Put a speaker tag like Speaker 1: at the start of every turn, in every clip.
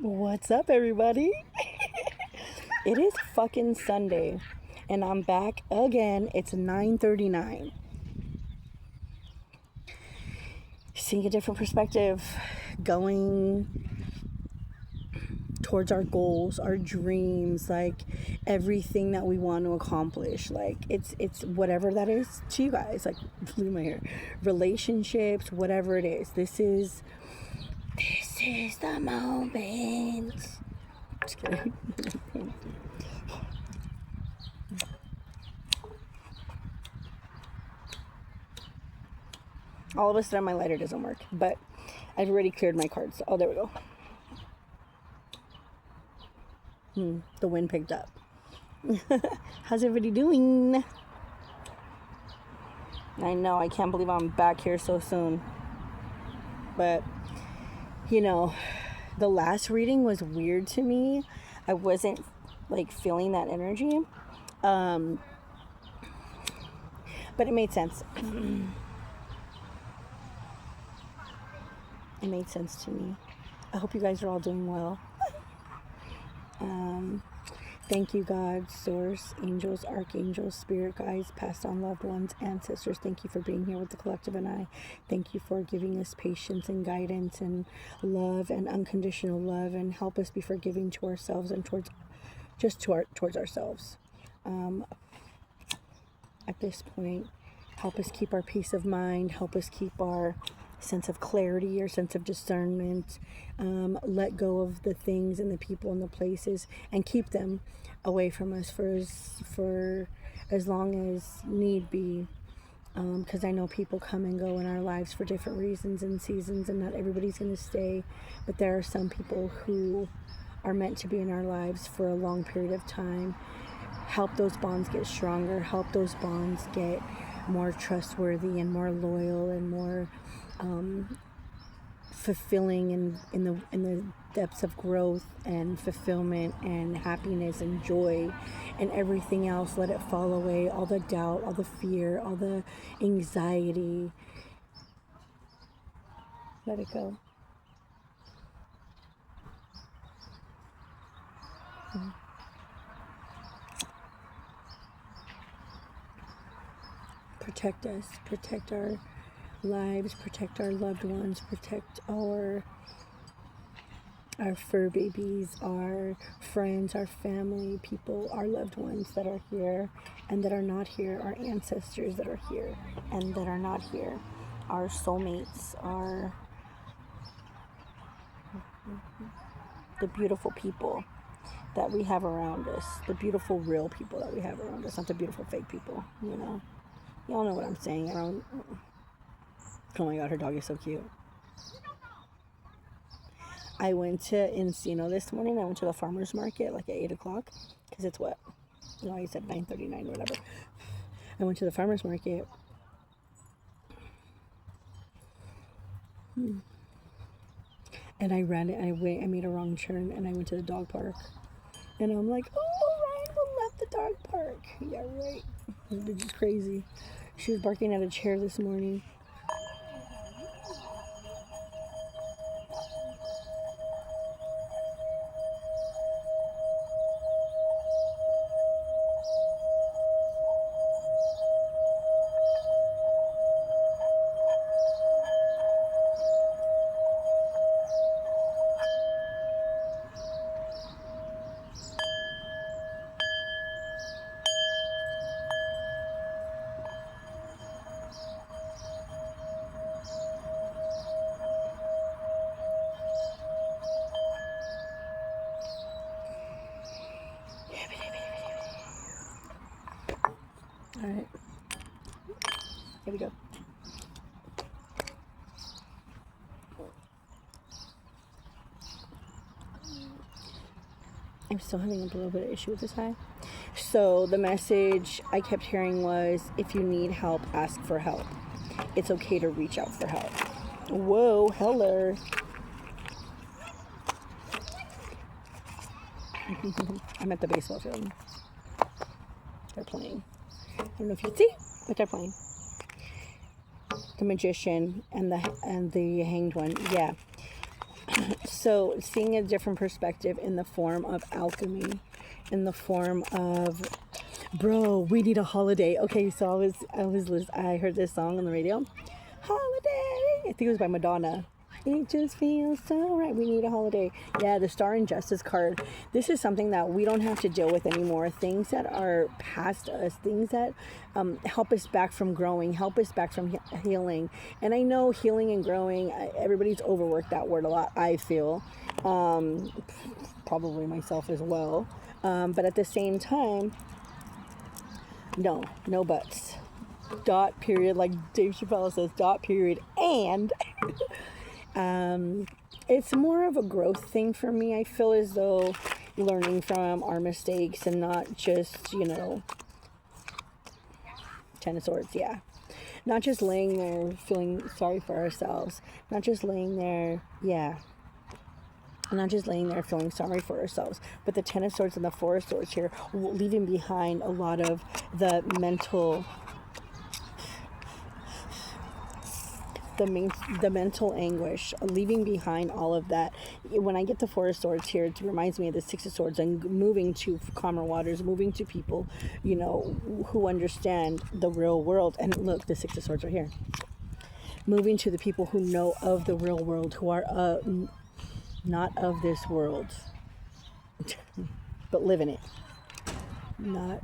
Speaker 1: What's up, everybody? It is fucking Sunday, and I'm back again. It's 9:39. Seeing a different perspective, going towards our goals, our dreams, like everything that we want to accomplish. Like it's whatever that is to you guys. Like, look at my hair. Relationships, whatever it is. This is the moment. Just kidding. All of a sudden my lighter doesn't work, but I've already cleared my cards. Oh, there we go. The wind picked up. How's everybody doing? I know, I can't believe I'm back here so soon. But, you know, the last reading was weird to me. I wasn't, like, feeling that energy. But it made sense. It made sense to me. I hope you guys are all doing well. Thank you, God, Source, angels, archangels, spirit guides, passed on loved ones, ancestors. Thank you for being here with the collective and I. Thank you for giving us patience and guidance and love and unconditional love, and help us be forgiving to ourselves and towards ourselves. At this point, help us keep our peace of mind, help us keep our sense of clarity or sense of discernment, let go of the things and the people and the places, and keep them away from us for as long as need be, because I know people come and go in our lives for different reasons and seasons, and not everybody's going to stay, but there are some people who are meant to be in our lives for a long period of time. Help those bonds get stronger, help those bonds get more trustworthy and more loyal and more fulfilling in the depths of growth and fulfillment and happiness and joy and everything else. Let it fall away, all the doubt, all the fear, all the anxiety. Let it go. Protect us, protect our lives, protect our loved ones, protect our fur babies, our friends, our family, people, our loved ones that are here and that are not here, our ancestors that are here and that are not here, our soulmates, the beautiful people that we have around us, the beautiful real people that we have around us, not the beautiful fake people, you know. Y'all know what I'm saying. Oh my God, her dog is so cute. I went to Encino this morning. I went to the farmer's market like at 8 o'clock. Because it's what? No, I said 9:39 or whatever. I went to the farmer's market. And I ran it. I made a wrong turn and I went to the dog park. And I'm like, oh, Ryan will love the dog park. Yeah, right. It's just crazy. She was barking at a chair this morning. All right. Here we go. I'm still having a little bit of issue with this high. So the message I kept hearing was, if you need help, ask for help. It's okay to reach out for help. Whoa, hello. I'm at the baseball field. They're playing. I don't know if you can see, but they're playing. the magician and the hanged one. Yeah. So seeing a different perspective in the form of alchemy, in the form of, bro, we need a holiday. Okay, so I heard this song on the radio. Holiday. I think it was by Madonna. It just feels so right. We need a holiday. Yeah, the Star and Justice card. This is something that we don't have to deal with anymore. Things that are past us, things that help us back from growing, help us back from healing. And I know healing and growing, everybody's overworked that word a lot, I feel. Probably myself as well. But at the same time, no buts. Dot, period, like Dave Chappelle says, dot, period, and... it's more of a growth thing for me. I feel as though learning from our mistakes and not just, Ten of Swords, yeah. Not just laying there feeling sorry for ourselves. Not just laying there, not just laying there feeling sorry for ourselves, but the Ten of Swords and the Four of Swords here, leaving behind a lot of the mental... the mental anguish, leaving behind all of that. When I get the Four of Swords here, it reminds me of the Six of Swords and moving to calmer waters, moving to people, who understand the real world. And look, the Six of Swords are here. Moving to the people who know of the real world, who are not of this world, but live in it. Not,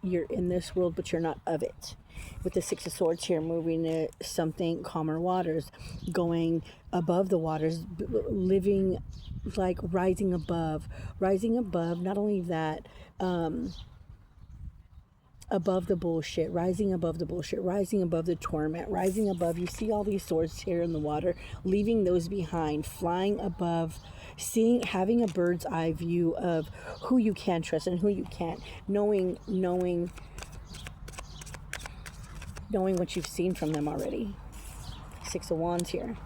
Speaker 1: you're in this world, but you're not of it. With the Six of Swords here, moving to something calmer waters, going above the waters, living like rising above, not only that, above the bullshit, rising above the torment, rising above, you see all these swords here in the water, leaving those behind, flying above, having a bird's eye view of who you can trust and who you can't, knowing what you've seen from them already. Six of Wands here.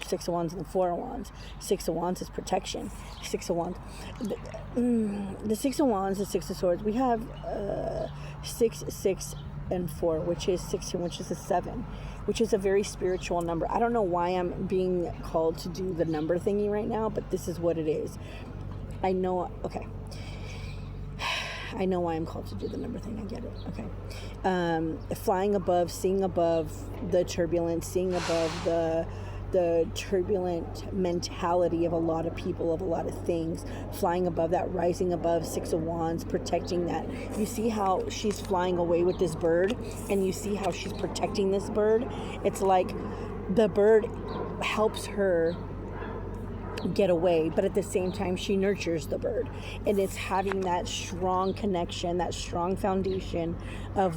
Speaker 1: Six of Wands and the Four of Wands. Six of Wands is protection. Six of Wands. The Six of Wands, the Six of Swords. We have 6, 6, and 4, which is 16, which is a 7, which is a very spiritual number. I don't know why I'm being called to do the number thingy right now, but this is what it is. I know why I'm called to do the number thing. I get it. Okay. Flying above, seeing above the turbulence, seeing above the turbulent mentality of a lot of people, of a lot of things, flying above that, rising above, Six of Wands, protecting that. You see how she's flying away with this bird, and you see how she's protecting this bird. It's like the bird helps her get away, but at the same time she nurtures the bird, and it's having that strong connection, that strong foundation of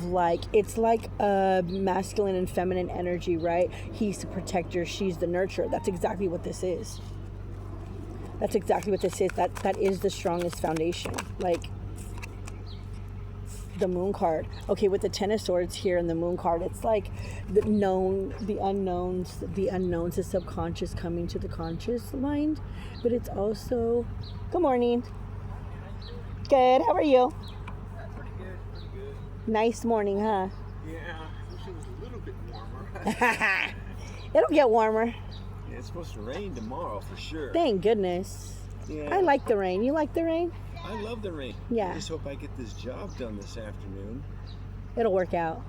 Speaker 1: it's like a masculine and feminine energy, right? He's the protector, she's the nurturer. That's exactly what this is. That is the strongest foundation. The Moon card. Okay, with the Ten of Swords here and the Moon card, it's like the unknowns, the subconscious coming to the conscious mind. But it's also, good morning. Good, how are you?
Speaker 2: Pretty good.
Speaker 1: Nice morning, huh?
Speaker 2: Yeah, wish it was a little bit warmer.
Speaker 1: It'll get warmer.
Speaker 2: Yeah, it's supposed to rain tomorrow for sure.
Speaker 1: Thank goodness.
Speaker 2: Yeah.
Speaker 1: I like the rain. You like the rain?
Speaker 2: I love the rain.
Speaker 1: Yeah.
Speaker 2: I just hope I get this job done this afternoon.
Speaker 1: It'll work out.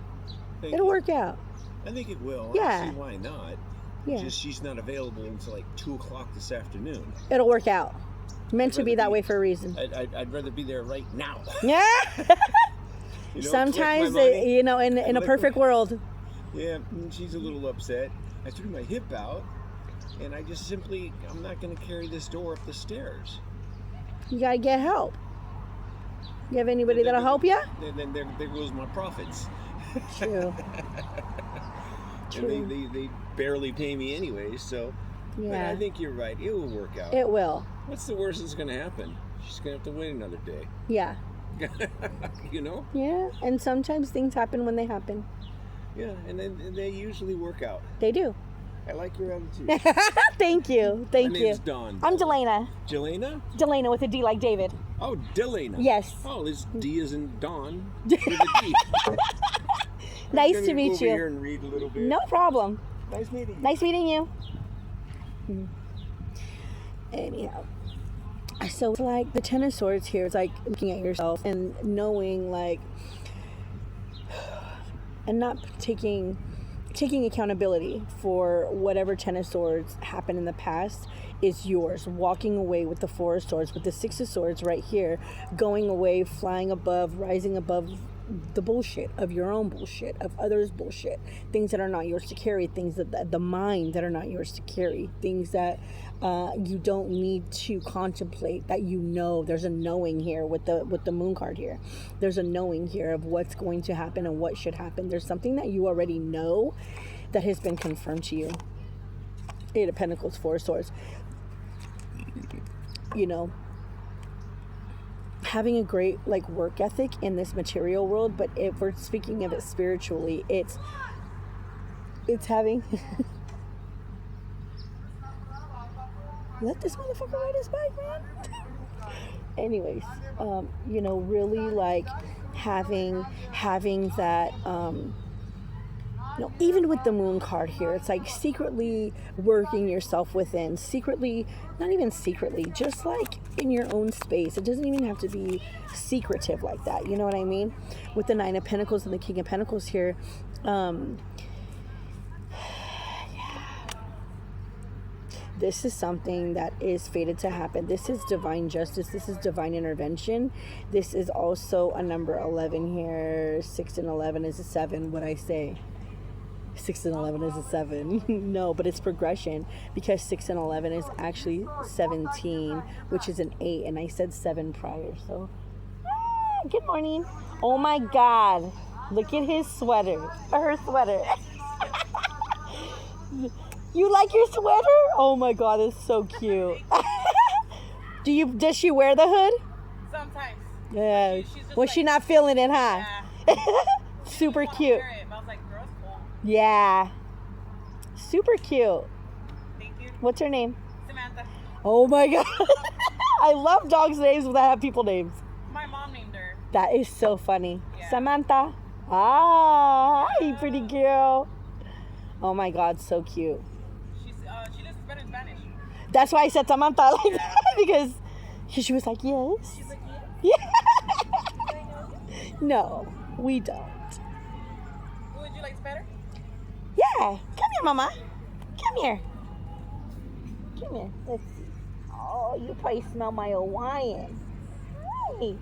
Speaker 2: Thank you.
Speaker 1: Work out.
Speaker 2: I think it will.
Speaker 1: Yeah.
Speaker 2: I don't see why not.
Speaker 1: Yeah.
Speaker 2: Just she's not available until 2 o'clock this afternoon.
Speaker 1: It'll work out. Meant to be that way for a reason.
Speaker 2: I'd rather be there right now.
Speaker 1: Yeah. Sometimes, in a perfect world.
Speaker 2: Yeah, she's a little upset. I threw my hip out, and I'm not going to carry this door up the stairs.
Speaker 1: You gotta get help. You have anybody that'll help you?
Speaker 2: Then there goes my profits.
Speaker 1: True.
Speaker 2: And they barely pay me anyway, so.
Speaker 1: Yeah.
Speaker 2: But I think you're right. It will work out.
Speaker 1: It will.
Speaker 2: What's the worst that's going to happen? She's going to have to wait another day.
Speaker 1: Yeah. Yeah, and sometimes things happen when they happen.
Speaker 2: Yeah, and then they usually work out.
Speaker 1: They do.
Speaker 2: I like your attitude.
Speaker 1: Thank you.
Speaker 2: My name's Dawn.
Speaker 1: I'm Delana.
Speaker 2: Jelena?
Speaker 1: Delana with a D like David.
Speaker 2: Oh, Delana.
Speaker 1: Yes.
Speaker 2: Oh, this D is in Dawn with a D.
Speaker 1: Nice
Speaker 2: gonna
Speaker 1: to meet
Speaker 2: over
Speaker 1: you.
Speaker 2: Here and read a little bit.
Speaker 1: No problem.
Speaker 2: Nice meeting you.
Speaker 1: Nice meeting you. Anyhow, so it's like the Ten of Swords here. It's like looking at yourself and knowing, like, and not taking accountability for whatever Ten of Swords happened in the past is yours. Walking away with the Four of Swords, with the Six of Swords right here, going away, flying above, rising above the bullshit of your own bullshit, of others' bullshit, things that are not yours to carry, things that the mind that are not yours to carry, things that you don't need to contemplate, that you know. There's a knowing here with the moon card here. There's a knowing here of what's going to happen and what should happen. There's something that you already know that has been confirmed to you. Eight of Pentacles, Four of Swords. You know, having a great like work ethic in this material world, but if we're speaking of it spiritually, it's having let this motherfucker ride his bike, man. Anyways, you know, really like having that you know, even with the moon card here, it's like secretly working yourself within, secretly, not even secretly, just like in your own space. It doesn't even have to be secretive like that. You know what I mean? With the Nine of Pentacles and the King of Pentacles here, this is something that is fated to happen. This is divine justice. This is divine intervention. This is also a number 11 here. 6 and 11 is a 7, what I say. 6 and 11 is a 7. No, but it's progression, because 6 and 11 is actually 17, which is an 8, and I said 7 prior. So, good morning. Oh my God, look at his sweater, her sweater. You like your sweater? Oh my God, it's so cute. Does she wear the hood?
Speaker 3: Sometimes.
Speaker 1: Yeah.
Speaker 3: She's just
Speaker 1: Was she not feeling it, huh?
Speaker 3: Yeah.
Speaker 1: Super cute.
Speaker 3: I was like, girl's cool.
Speaker 1: Yeah. Super cute.
Speaker 3: Thank you.
Speaker 1: What's her name?
Speaker 3: Samantha.
Speaker 1: Oh my God. I love dogs' names that have people names.
Speaker 3: My mom named her.
Speaker 1: That is so funny.
Speaker 3: Yeah.
Speaker 1: Samantha. Ah, hi, pretty girl. Oh my God, so cute.
Speaker 3: She lives better in Spanish.
Speaker 1: That's why I said Samantha like that, because she was like, yes.
Speaker 3: She's like, yeah.
Speaker 1: Yeah. No, we don't.
Speaker 3: Would you like this better?
Speaker 1: Yeah. Come here, Mama. Come here. Come here. Let's see. Oh, you probably smell my Hawaiian. Hi.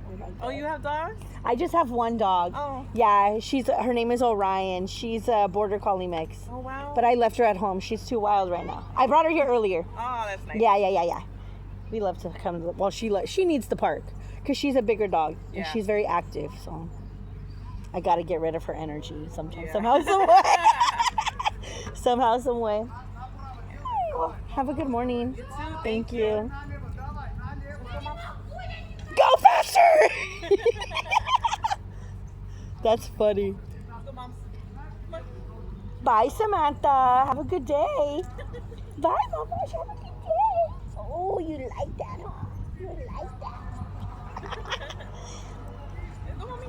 Speaker 3: Oh, you have dogs?
Speaker 1: I just have one dog.
Speaker 3: Oh.
Speaker 1: Yeah, her name is Orion. She's a border collie mix.
Speaker 3: Oh, wow.
Speaker 1: But I left her at home. She's too wild right now. I brought her here earlier.
Speaker 3: Oh, that's nice.
Speaker 1: Yeah. We love to come to she needs the park because she's a bigger dog and
Speaker 3: Yeah.
Speaker 1: she's very active. So I got to get rid of her energy sometimes,
Speaker 3: Yeah.
Speaker 1: somehow, some way. Somehow, some way. Well, have a good morning.
Speaker 3: You too.
Speaker 1: Thank you. Go faster! That's funny.
Speaker 3: Let's go, Moms. Come on.
Speaker 1: Bye, Samantha. Have a good day. Bye, Mama. Have a good day. Oh, you like that, huh? You like that.
Speaker 3: Let's go, Mommy.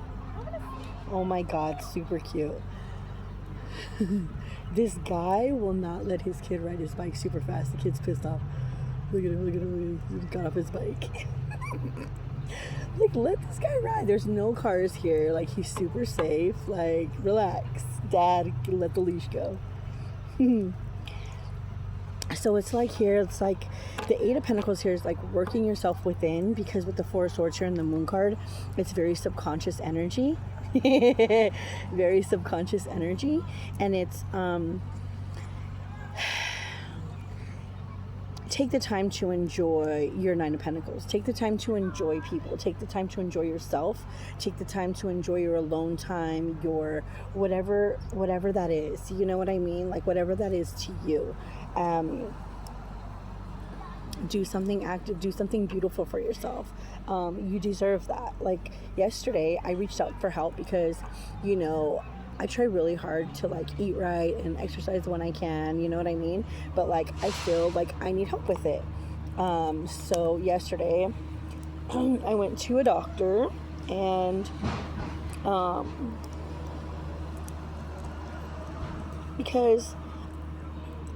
Speaker 1: Oh my God, super cute. This guy will not let his kid ride his bike super fast. The kid's pissed off. Look at him. He got off his bike. Like, let this guy ride. There's no cars here. Like, he's super safe. Like, relax. Dad, let the leash go. So it's like here, it's like the Eight of Pentacles here is like working yourself within, because with the Four of Swords here and the Moon card, it's very subconscious energy. Very subconscious energy. And it's take the time to enjoy your Nine of Pentacles. Take the time to enjoy people. Take the time to enjoy yourself. Take the time to enjoy your alone time, your whatever that is. You know what I mean? Like, whatever that is to you. Do something active. Do something beautiful for yourself. You deserve that. Like, yesterday, I reached out for help because, you know, I try really hard to like eat right and exercise when I can, you know what I mean? But like, I feel like I need help with it. So yesterday I went to a doctor and because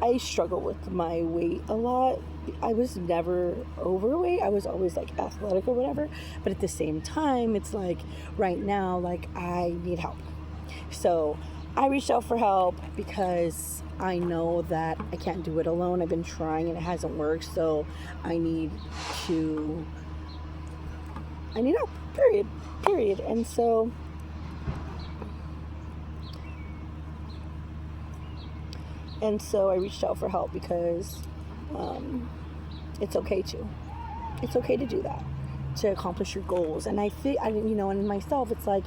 Speaker 1: I struggle with my weight a lot. I was never overweight. I was always like athletic or whatever. But at the same time, it's like right now, like I need help. So I reached out for help because I know that I can't do it alone. I've been trying and it hasn't worked. So I need help, period. And so I reached out for help because it's okay to do that, to accomplish your goals. And I feel, and myself, it's like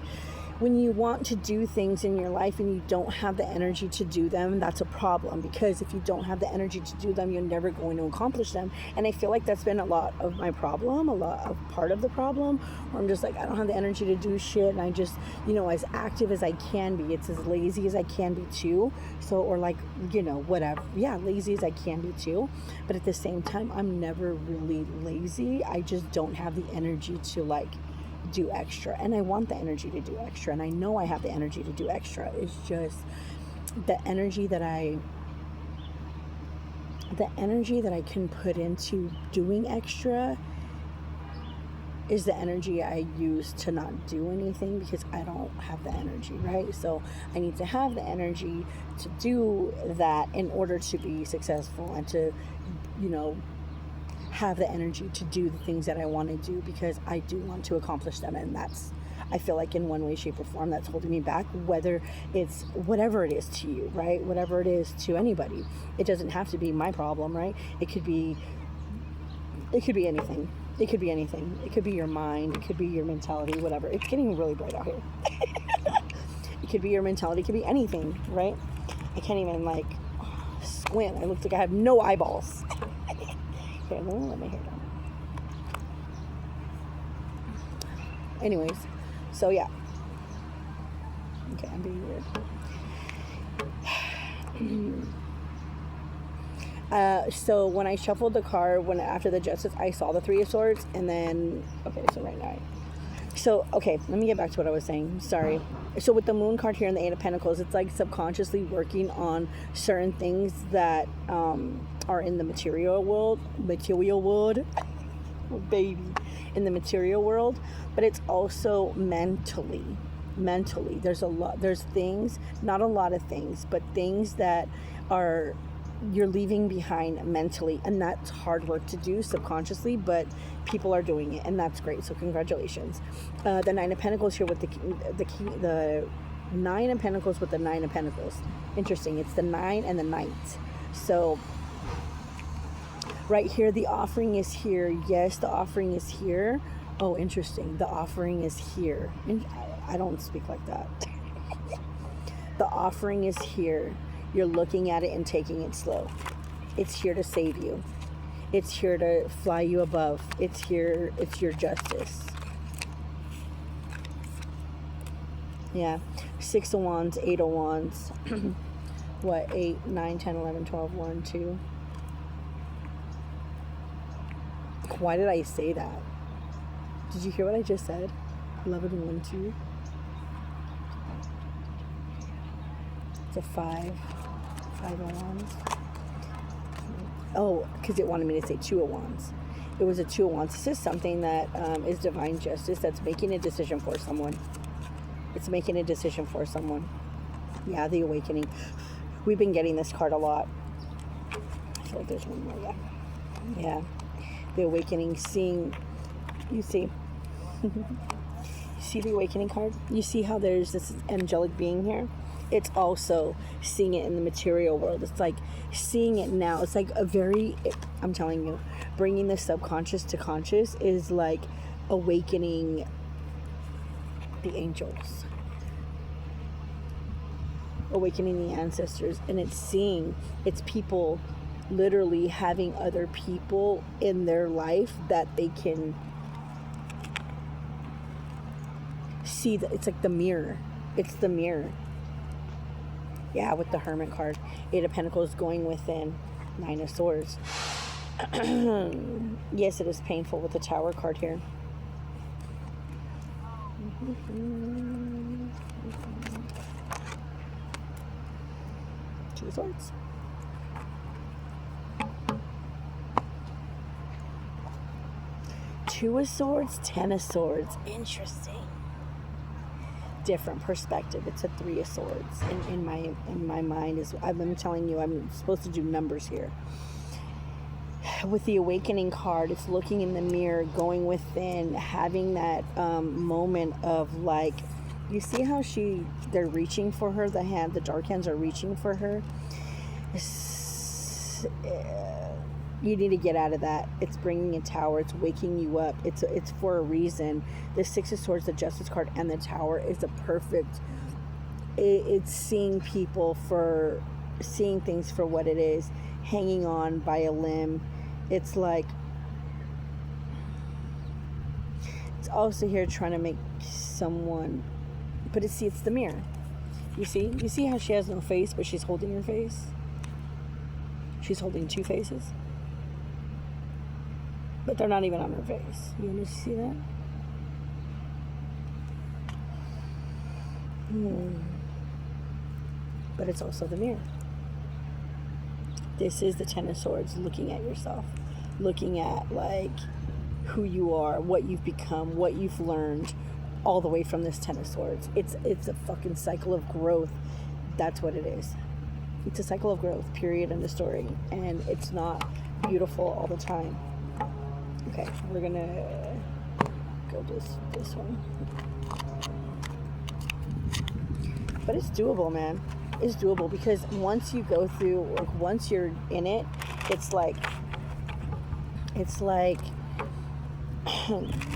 Speaker 1: when you want to do things in your life and you don't have the energy to do them, that's a problem, because if you don't have the energy to do them, you're never going to accomplish them. And I feel like that's been a lot of my problem, a lot of part of the problem, where I'm just like, I don't have the energy to do shit, and I just, as active as I can be, it's as lazy as I can be too. So, or like, whatever. Yeah, lazy as I can be too. But at the same time, I'm never really lazy. I just don't have the energy to like do extra, and I want the energy to do extra, and I know I have the energy to do extra. It's just the energy that I can put into doing extra is the energy I use to not do anything, because I don't have the energy, right? So I need to have the energy to do that in order to be successful and to have the energy to do the things that I want to do, because I do want to accomplish them. And that's, I feel like in one way, shape, or form, that's holding me back, whether it's whatever it is to you, right? Whatever it is to anybody. It doesn't have to be my problem, right? It could be anything. It could be anything. It could be your mind. It could be your mentality, whatever. It's getting really bright out here. It could be your mentality. It could be anything, right? I can't even squint. I look like I have no eyeballs. Here, let me let my hair down. Anyways, so yeah. Okay, I'm being weird. So when I shuffled the card, after the Justice, I saw the Three of Swords, and then, okay, so right now. So, okay, let me get back to what I was saying. Sorry. So with the Moon card here and the Eight of Pentacles, it's like subconsciously working on certain things that are in the material world, baby, in the material world, but it's also mentally. There's things, not a lot of things, but things that you're leaving behind mentally, and that's hard work to do subconsciously, but people are doing it, and that's great. So congratulations. The Nine of Pentacles here with the Nine of Pentacles with the Nine of Pentacles. Interesting. It's the 9 and the Knight. So right here, the offering is here. Yes, the offering is here. Oh, interesting. The offering is here. I don't speak like that. The offering is here. You're looking at it and taking it slow. It's here to save you. It's here to fly you above. It's here. It's your justice. Yeah. 6 of Wands, 8 of Wands. What? 8, 9, 10, 11, 12, 1, 2. Why did I say that? Did you hear what I just said? 11, 1, 2. It's a 5. 5 of Wands. Oh, because it wanted me to say 2 of Wands. It was a 2 of Wands. This is something that is divine justice that's making a decision for someone. It's making a decision for someone. Yeah, the Awakening. We've been getting this card a lot. I feel like there's one more, yeah. Yeah. The Awakening, seeing, you see. You see the Awakening card? You see how there's this angelic being here? It's also seeing it in the material world. It's like seeing it now. It's like I'm telling you, bringing the subconscious to conscious is like awakening the angels, awakening the ancestors. And it's people literally having other people in their life that they can see. It's like the mirror. It's the mirror. Yeah, with the Hermit card. 8 of Pentacles going within. 9 of Swords. Yes, it is painful with the Tower card here. Two of Swords. Two of Swords, Ten of Swords. Interesting. Different perspective. It's a Three of Swords in my mind. Is I'm telling you, I'm supposed to do numbers here. With the Awakening card, it's looking in the mirror, going within, having that moment of like, you see how they're reaching for her. The dark hands are reaching for her. You need to get out of that. It's bringing a tower. It's waking you up. It's for a reason. The Six of Swords, the Justice card, and the Tower is a perfect. It's seeing things for what it is, hanging on by a limb. It's like, it's also here trying to make someone, but it's the mirror. You see how she has no face, but she's holding her face. She's holding two faces. But they're not even on her face. You want to see that? But it's also the mirror. This is the Ten of Swords, looking at yourself. Looking at, like, who you are, what you've become, what you've learned, all the way from this Ten of Swords. It's a fucking cycle of growth. That's what it is. It's a cycle of growth, period, in the story. And it's not beautiful all the time. Okay, we're gonna go this one. But it's doable, man. It's doable because once you go through, like, once you're in it, it's like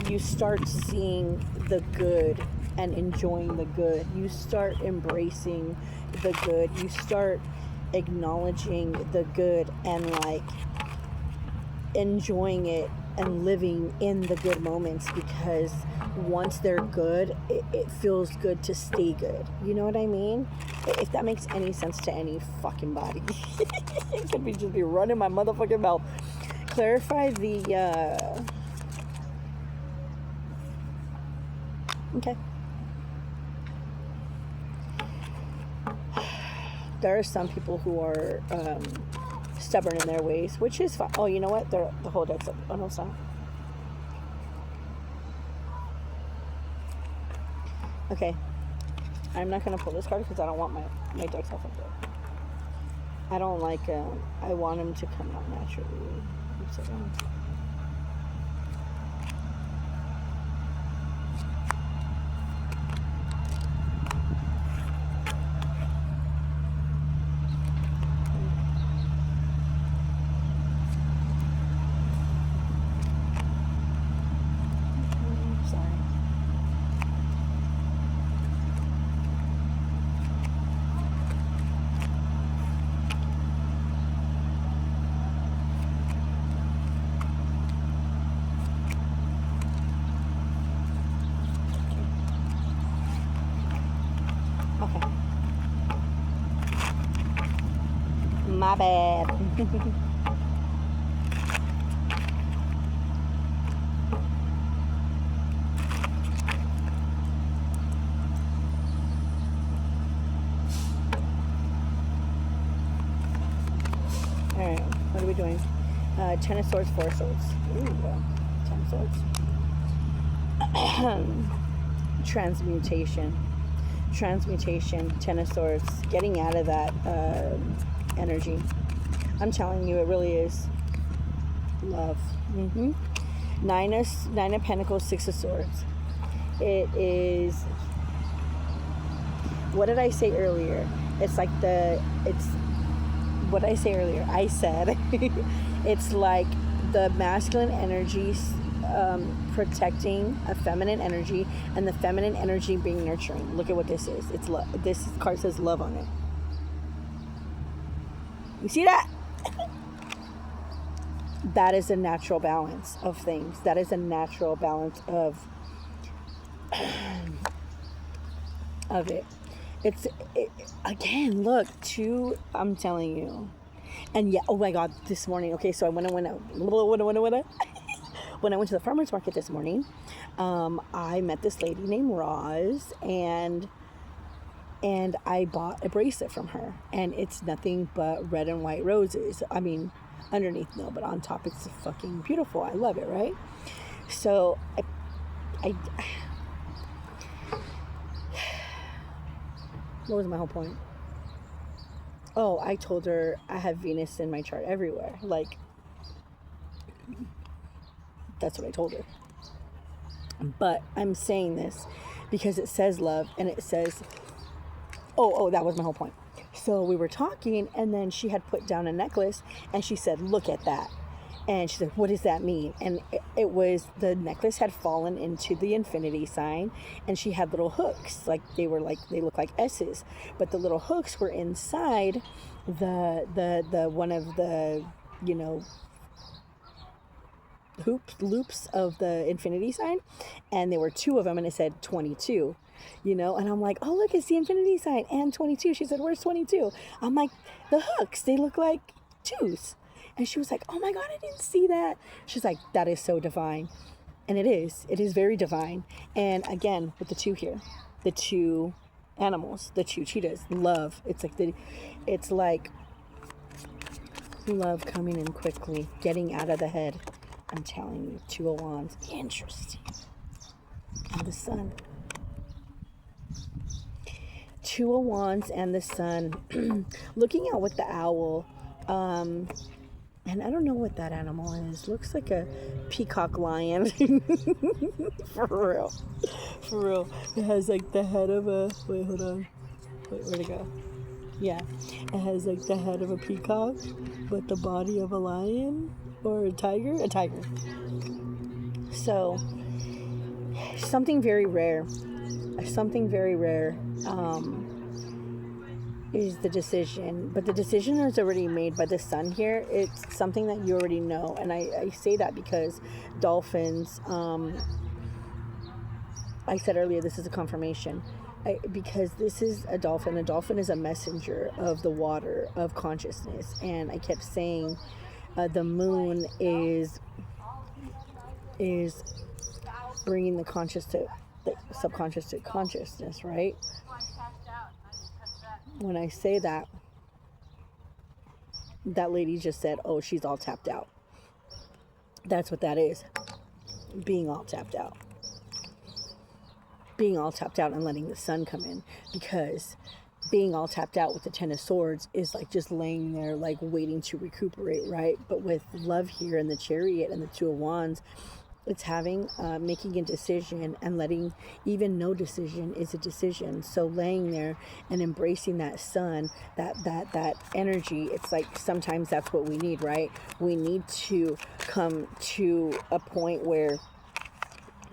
Speaker 1: you start seeing the good and enjoying the good. You start embracing the good. You start acknowledging the good and like enjoying it and living in the good moments, because once they're good, it feels good to stay good. You know what I mean? If that makes any sense to any fucking body. It could be just be running my motherfucking mouth. Clarify the okay. There are some people who are stubborn in their ways, which is fine. Oh, you know what? The whole deck's up. Oh, no, it's not. Okay. I'm not going to pull this card because I don't want my deck's off of there. I don't like, I want them to come out naturally. Oops, I don't. My bad. Alright, what are we doing? Ten of Swords, Four of Swords. Ooh, 10 of Swords. Transmutation, Ten of Swords. Getting out of that energy. I'm telling you, it really is love. Nine of Pentacles, Six of Swords. It is, what did I say earlier? It's like what did I say earlier? I said it's like the masculine energy protecting a feminine energy, and the feminine energy being nurturing. Look at what this is. It's love. This card says love on it. You see that? That is a natural balance of things. That is a natural balance of it. Again, look, I'm telling you. And yeah, oh my God, this morning, okay, so when I went to the farmer's market this morning, I met this lady named Roz, and And I bought a bracelet from her, and it's nothing but red and white roses. I mean, underneath no, but on top it's fucking beautiful. I love it, right? So I what was my whole point? Oh, I told her I have Venus in my chart everywhere. Like, that's what I told her. But I'm saying this because it says love, and it says, oh, that was my whole point. So we were talking, and then she had put down a necklace, and she said, look at that. And she said, what does that mean? And it was, the necklace had fallen into the infinity sign, and she had little hooks. They look like S's, but the little hooks were inside the one of the, loops of the infinity sign, and there were two of them, and it said 22, and I'm like, oh, look, it's the infinity sign and 22. She said, where's 22? I'm like, the hooks, they look like twos. And she was like, oh my God, I didn't see that. She's like, that is so divine. And it is very divine. And again, with the two here, the two animals, the two cheetahs, love. It's like love coming in quickly, getting out of the head. I'm telling you, Two of Wands, interesting. And the sun. Two of Wands and the sun. Looking out with the owl. And I don't know what that animal is. Looks like a peacock lion. For real. It has like the head of a... Wait, hold on. Where'd it go? Yeah. It has like the head of a peacock, but the body of a lion or a tiger. A tiger. So, something very rare. Is the decision, but the decision is already made by the sun here. It's something that you already know, and I say that because dolphins, I said earlier, this is a confirmation, because this is a dolphin. A dolphin is a messenger of the water, of consciousness, and I kept saying the moon is bringing the conscious to the subconscious to consciousness, right? When I say that, that lady just said, oh, she's all tapped out. That's what that is. Being all tapped out. Being all tapped out and letting the sun come in. Because being all tapped out with the Ten of Swords is like just laying there, like waiting to recuperate, right? But with love here and the Chariot and the Two of Wands, it's making a decision, and letting, even no decision is a decision. So laying there and embracing that sun, that energy, it's like sometimes that's what we need, right? We need to come to a point where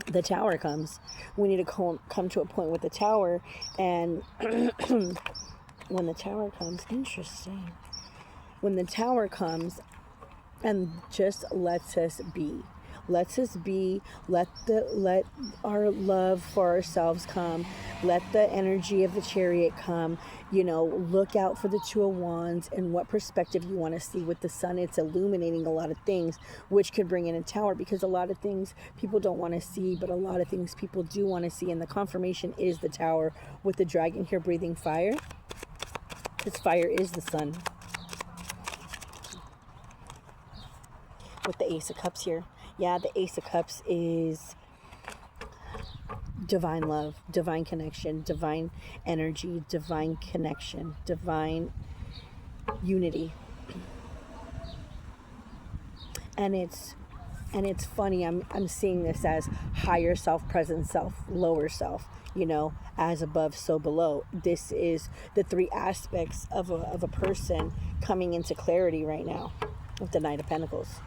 Speaker 1: the Tower comes. We need to come to a point with the Tower, and when the Tower comes, interesting. When the Tower comes and just lets us be. Let our love for ourselves come. Let the energy of the Chariot come. Look out for the Two of Wands and what perspective you want to see with the sun. It's illuminating a lot of things, which could bring in a Tower, because a lot of things people don't want to see, but a lot of things people do want to see. And the confirmation is the Tower with the dragon here breathing fire. This fire is the sun. With the Ace of Cups here. Yeah, the Ace of Cups is divine love, divine connection, divine energy, divine connection, divine unity. And it's funny, I'm seeing this as higher self, present self, lower self, as above, so below. This is the three aspects of a person coming into clarity right now with the Knight of Pentacles.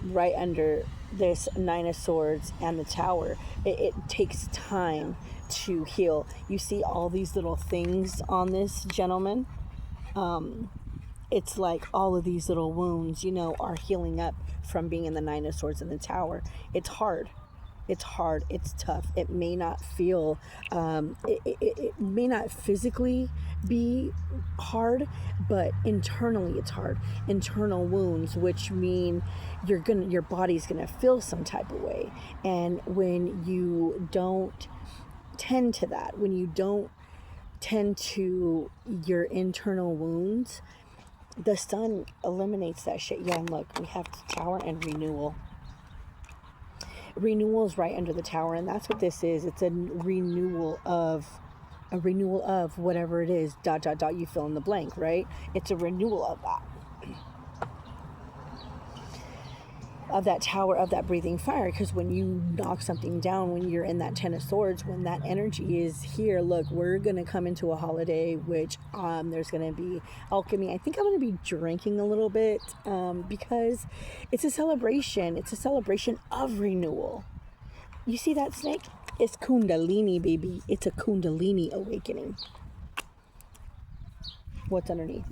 Speaker 1: Right under this Nine of Swords and the Tower, it takes time to heal. You see all these little things on this gentleman. It's like all of these little wounds, are healing up from being in the Nine of Swords and the Tower. It's hard. It's tough. It may not feel, it may not physically be hard, but internally it's hard. Internal wounds, which mean your body's gonna feel some type of way. And when you don't tend to that, when you don't tend to your internal wounds, the sun eliminates that shit. Yeah, and look, we have the Tower and renewal. Renewal is right under the Tower, and that's what this is. It's a renewal of whatever it is, ... you fill in the blank, right? It's a renewal of that. Of that Tower, of that breathing fire. Because when you knock something down, when you're in that Ten of Swords, when that energy is here, look, we're going to come into a holiday, which there's going to be alchemy. I think I'm going to be drinking a little bit because it's a celebration. It's a celebration of renewal. You see that, snake? It's Kundalini, baby. It's a Kundalini awakening. What's underneath?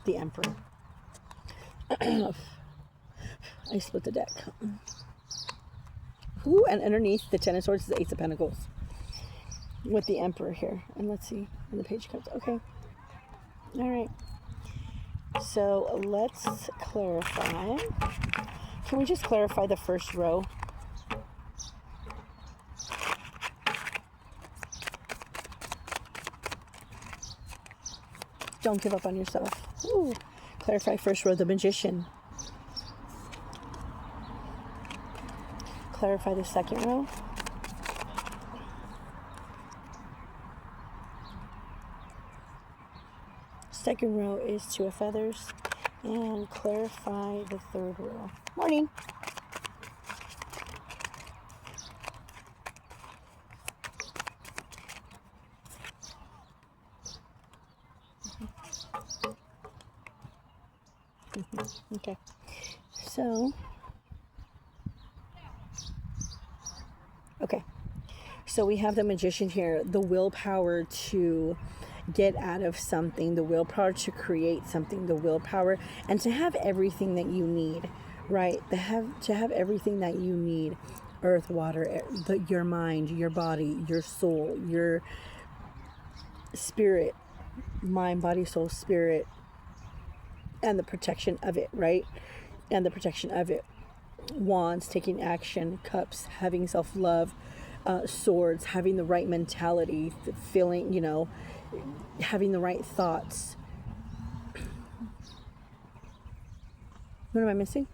Speaker 1: The Emperor. I split the deck. Ooh, and underneath the Ten of Swords is the Ace of Pentacles with the Emperor here. And let's see when the page comes. Okay. All right. So let's clarify. Can we just clarify the first row? Don't give up on yourself. Ooh. Clarify first row, the Magician. Clarify the second row. Second row is Two of Feathers. And clarify the third row. Morning. Okay, so we have the Magician here, the willpower to get out of something, the willpower to create something, the willpower, and to have everything that you need, right? To have everything that you need, earth, water, your mind, your body, your soul, your spirit, mind, body, soul, spirit, and the protection of it, right? And the protection of it. Wands, taking action. Cups, having self-love. Swords, having the right mentality, feeling, having the right thoughts. What am I missing?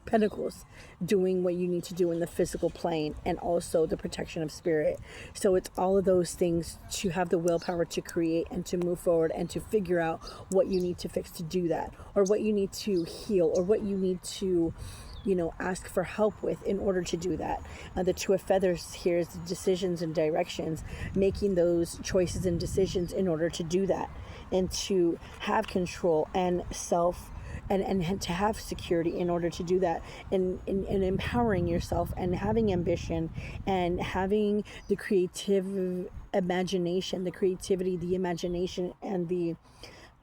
Speaker 1: Pentacles, doing what you need to do in the physical plane, and also the protection of spirit. So it's all of those things to have the willpower to create and to move forward and to figure out what you need to fix to do that, or what you need to heal, or what you need to ask for help with in order to do that. The Two of Feathers here is the decisions and directions, making those choices and decisions in order to do that, and to have control and and to have security in order to do that, and empowering yourself, and having ambition, and having the creative imagination, the creativity, the imagination, and the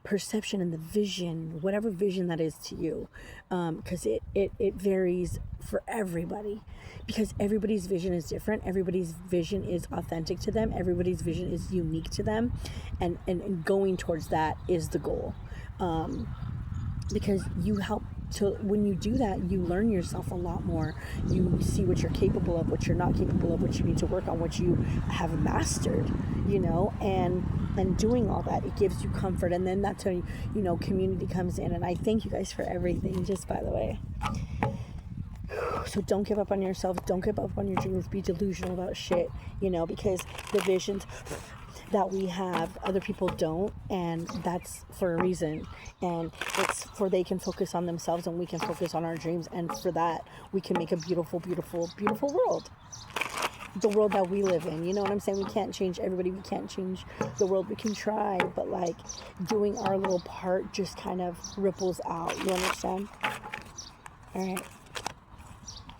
Speaker 1: perception and the vision, whatever vision that is to you, because it varies for everybody, because everybody's vision is different, everybody's vision is authentic to them, everybody's vision is unique to them, and going towards that is the goal, because you help to, when you do that, you learn yourself a lot more. You see what you're capable of, what you're not capable of, what you need to work on, what you have mastered, and doing all that, it gives you comfort. And then that's when, community comes in. And I thank you guys for everything, just by the way. So don't give up on yourself. Don't give up on your dreams. Be delusional about shit, because the visions that we have, other people don't, and that's for a reason. And it's for they can focus on themselves and we can focus on our dreams, and for that we can make a beautiful, beautiful, beautiful world. The world that we live in, you know what I'm saying? We can't change everybody, we can't change the world. We can try, but doing our little part just kind of ripples out, you understand? All right.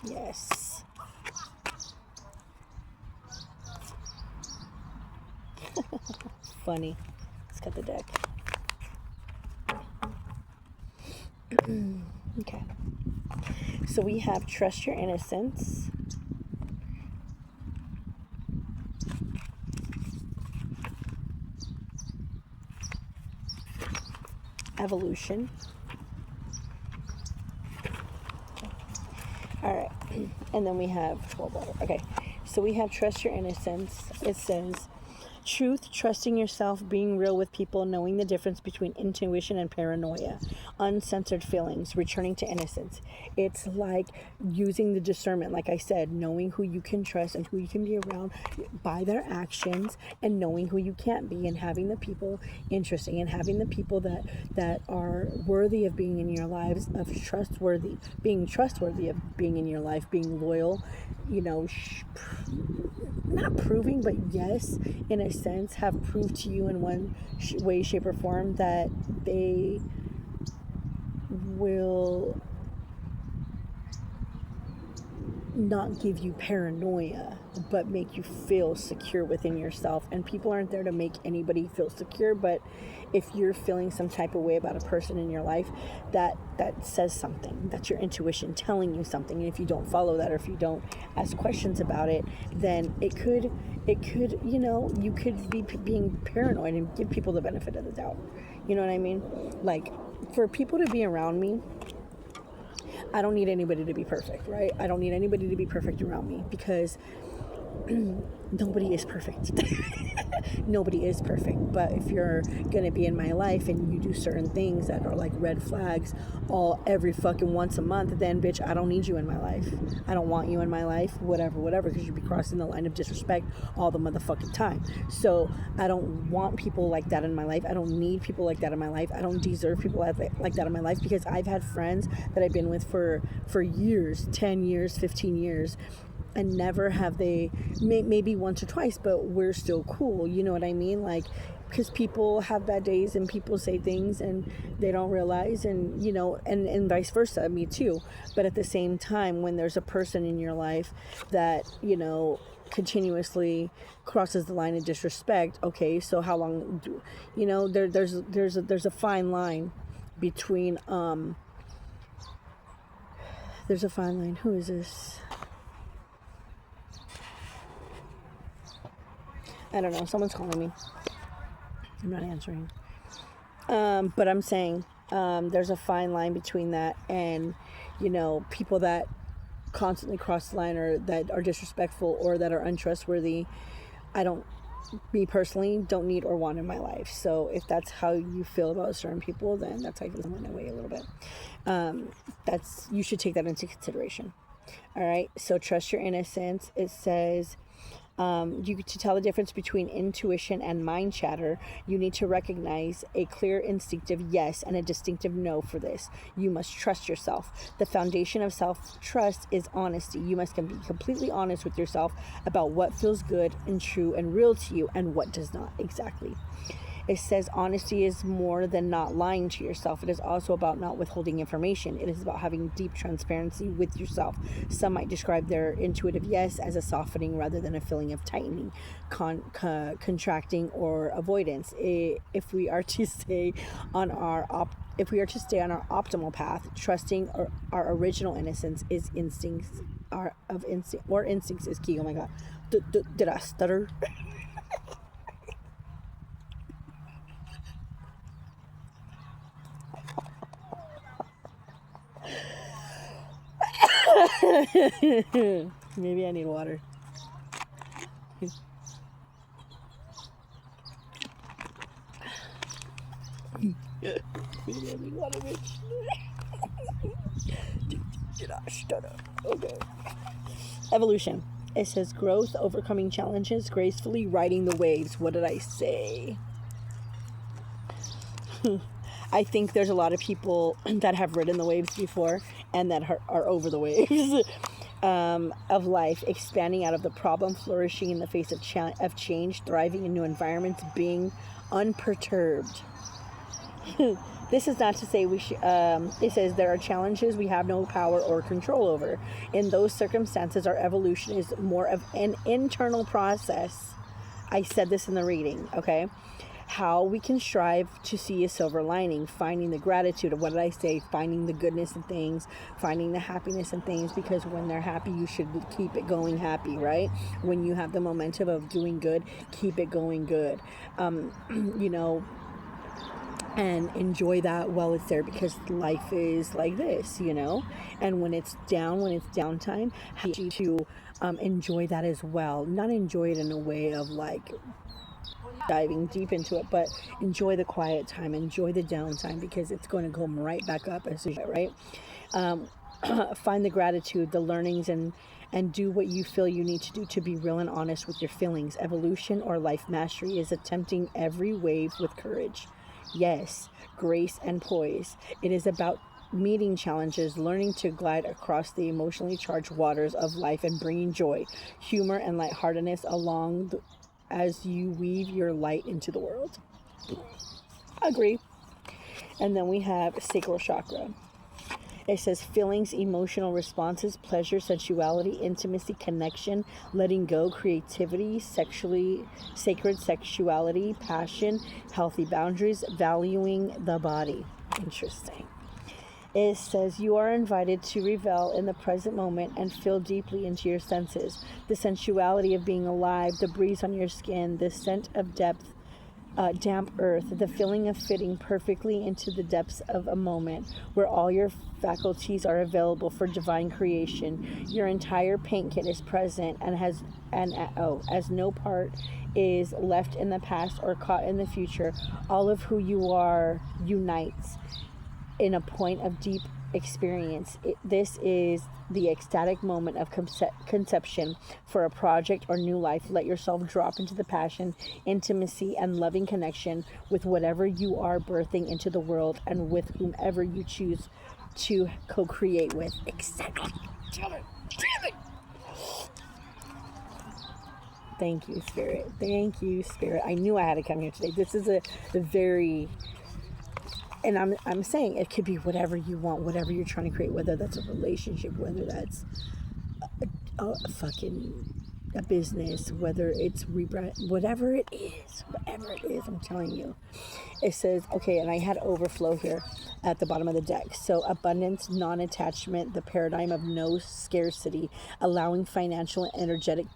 Speaker 1: Yes. Funny. Let's cut the deck. Okay. So we have trust your innocence. Evolution. All right. And then we have 12 letter. Okay. So So we have trust your innocence. It says, truth, trusting yourself, being real with people, knowing the difference between intuition and paranoia, uncensored feelings, returning to innocence. It's like using the discernment, like I said, knowing who you can trust and who you can be around by their actions, and knowing who you can't be, and having the people interesting, and having the people that are worthy of being in your lives, being trustworthy of being in your life, being loyal, not proving, but yes, in a sense, have proved to you in one way, shape, or form that they will not give you paranoia, but make you feel secure within yourself. And people aren't there to make anybody feel secure, but if you're feeling some type of way about a person in your life, that says something. That's your intuition telling you something. And if you don't follow that, or if you don't ask questions about it, then it could you could be being paranoid and give people the benefit of the doubt. You know what I mean? Like, for people to be around me, I don't need anybody to be perfect, right? I don't need anybody to be perfect around me, because nobody is perfect. Nobody is perfect. But if you're gonna be in my life and you do certain things that are like red flags every fucking once a month, then bitch, I don't need you in my life. I don't want you in my life, whatever, because you'd be crossing the line of disrespect all the motherfucking time. So I don't want people like that in my life. I don't need people like that in my life. I don't deserve people like that in my life, because I've had friends that I've been with for years, 10 years, 15 years, and never have they, maybe once or twice, but we're still cool. You know what I mean? Like, because people have bad days and people say things and they don't realize, and and vice versa, me too. But at the same time, when there's a person in your life that continuously crosses the line of disrespect, okay, so how long there's a fine line between there's a fine line. Who is this? I don't know. Someone's calling me. I'm not answering. But I'm saying there's a fine line between that and, people that constantly cross the line, or that are disrespectful, or that are untrustworthy. Me personally, don't need or want in my life. So if that's how you feel about certain people, then that's how you feel in my way a little bit. You should take that into consideration. All right. So trust your innocence. It says, to tell the difference between intuition and mind chatter, you need to recognize a clear instinctive yes and a distinctive no for this. You must trust yourself. The foundation of self-trust is honesty. You must be completely honest with yourself about what feels good and true and real to you, and what does not. Exactly. It says honesty is more than not lying to yourself. It is also about not withholding information. It is about having deep transparency with yourself. Some might describe their intuitive yes as a softening rather than a feeling of tightening, contracting, or avoidance. If we are to stay on our optimal path, trusting our original innocence is instincts is key. Oh my God, did I stutter? Maybe I need water. Maybe I need water, bitch. Did I stutter? Okay. Evolution. It says growth, overcoming challenges, gracefully riding the waves. What did I say? I think there's a lot of people that have ridden the waves before and that are over the waves of life, expanding out of the problem, flourishing in the face of change, thriving in new environments, being unperturbed. This is not to say it says there are challenges we have no power or control over. In those circumstances, our evolution is more of an internal process. I said this in the reading, okay? How we can strive to see a silver lining, finding the gratitude of, what did I say? Finding the goodness in things, finding the happiness in things, because when they're happy, you should keep it going happy, right? When you have the momentum of doing good, keep it going good. and enjoy that while it's there, because life is like this, you know. And when it's down, when it's downtime, how to enjoy that as well. Not enjoy it in a way of like diving deep into it, but enjoy the quiet time, enjoy the downtime, because it's going to come right back up as soon, right? Find the gratitude, the learnings, and do what you feel you need to do to be real and honest with your feelings. Evolution or life mastery is attempting every wave with courage. Yes, grace and poise. It is about meeting challenges, learning to glide across the emotionally charged waters of life, and bringing joy, humor, and lightheartedness along as you weave your light into the world. Agree. And then we have sacral chakra. It says feelings, emotional responses, pleasure, sensuality, intimacy, connection, letting go, creativity, sacred sexuality, passion, healthy boundaries, valuing the body. Interesting. It says you are invited to revel in the present moment and feel deeply into your senses. The sensuality of being alive, the breeze on your skin, the scent of damp earth, the feeling of fitting perfectly into the depths of a moment where all your faculties are available for divine creation. Your entire paint kit is present and as no part is left in the past or caught in the future. All of who you are unites in a point of deep experience. This is the ecstatic moment of conception for a project or new life. Let yourself drop into the passion, intimacy, and loving connection with whatever you are birthing into the world and with whomever you choose to co-create with. Exactly. Damn it. Thank you, Spirit. Thank you, Spirit. I knew I had to come here today. This is a very... And I'm saying it could be whatever you want, whatever you're trying to create, whether that's a relationship, whether that's a business, whether it's whatever it is, I'm telling you. It says, okay, and I had overflow here at the bottom of the deck. So abundance, non-attachment, the paradigm of no scarcity, allowing financial and energetic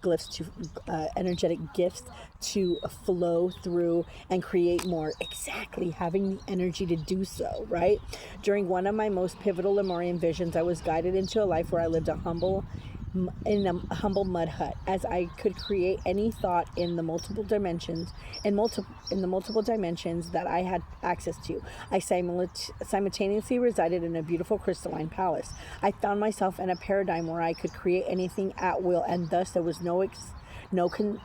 Speaker 1: gifts to flow through and create more. Exactly, having the energy to do so, right? During one of my most pivotal Lemurian visions, I was guided into a life where I lived in a humble mud hut, as I could create any thought in the multiple dimensions that I had access to. I simultaneously resided in a beautiful crystalline palace. I found myself in a paradigm where I could create anything at will, and thus there was no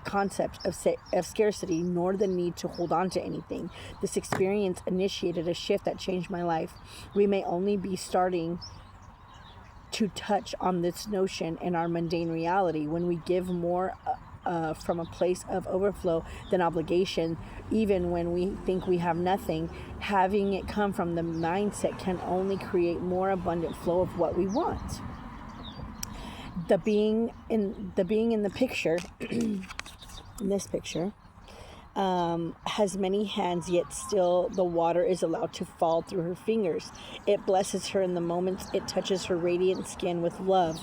Speaker 1: concept of scarcity, nor the need to hold on to anything. This experience initiated a shift that changed my life. We may only be starting to touch on this notion in our mundane reality. When we give more from a place of overflow than obligation, even when we think we have nothing, having it come from the mindset can only create more abundant flow of what we want. The being in the picture, in this picture, has many hands, yet still the water is allowed to fall through her fingers. It blesses her in the moments it touches her radiant skin with love.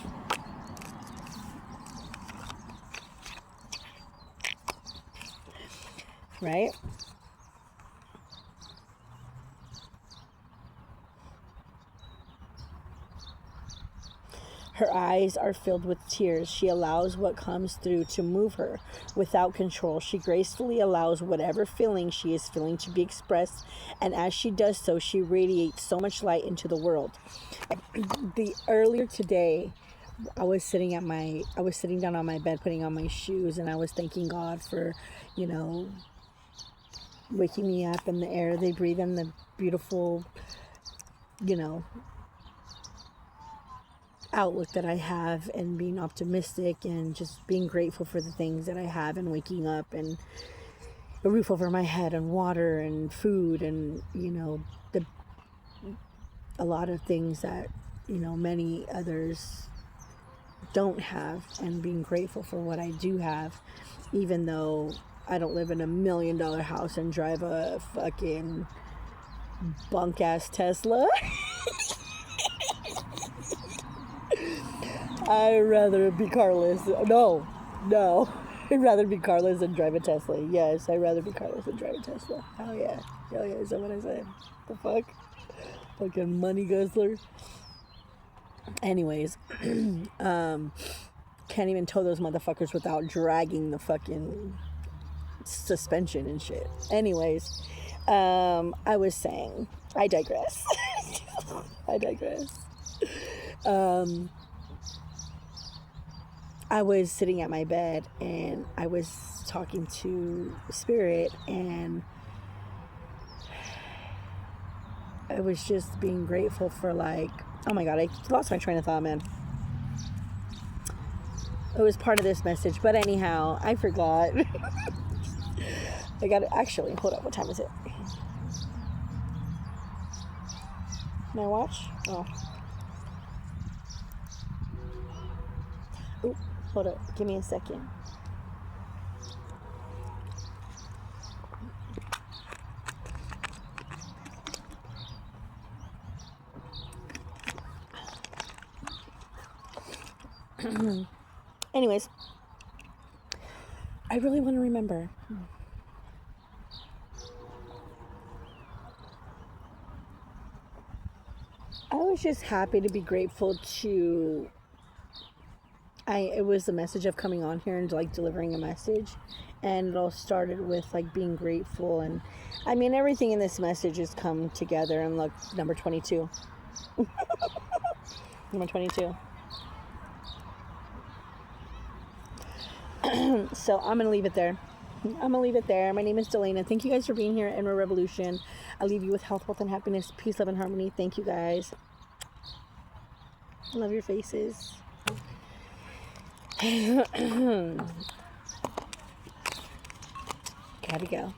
Speaker 1: Right? Her eyes are filled with tears. She allows what comes through to move her without control. She gracefully allows whatever feeling she is feeling to be expressed, and as she does so, she radiates so much light into the world. Earlier today, I was sitting down on my bed, putting on my shoes, and I was thanking God for, waking me up, and the air they breathe in, the beautiful, outlook that I have, and being optimistic, and just being grateful for the things that I have, and waking up, and a roof over my head, and water, and food, and a lot of things that many others don't have, and being grateful for what I do have, even though I don't live in $1 million house and drive a fucking bunk ass Tesla. I'd rather be carless. No. I'd rather be Carlos than drive a Tesla. Yes, I'd rather be Carlos than drive a Tesla. Hell yeah. Hell yeah. Is that what I said? The fuck? Fucking money guzzler. Anyways, can't even tow those motherfuckers without dragging the fucking suspension and shit. Anyways, I was saying, I digress. I digress. I was sitting at my bed and I was talking to Spirit, and I was just being grateful for, like, oh my god, I lost my train of thought, man. It was part of this message, but anyhow, I forgot. I got it. Actually, hold up. What time is it? My watch? Oh. Ooh, hold up. Give me a second. Anyways, I really want to remember. I was just happy to be grateful to. It was the message of coming on here and like delivering a message, and it all started with like being grateful, and I mean everything in this message has come together. And look, number 22. Number 22. So I'm gonna leave it there. My name is Delana. Thank you guys for being here in Raw Revolution. I leave you with health, wealth, and happiness, peace, love, and harmony. Thank you guys. Love your faces. Gotta go.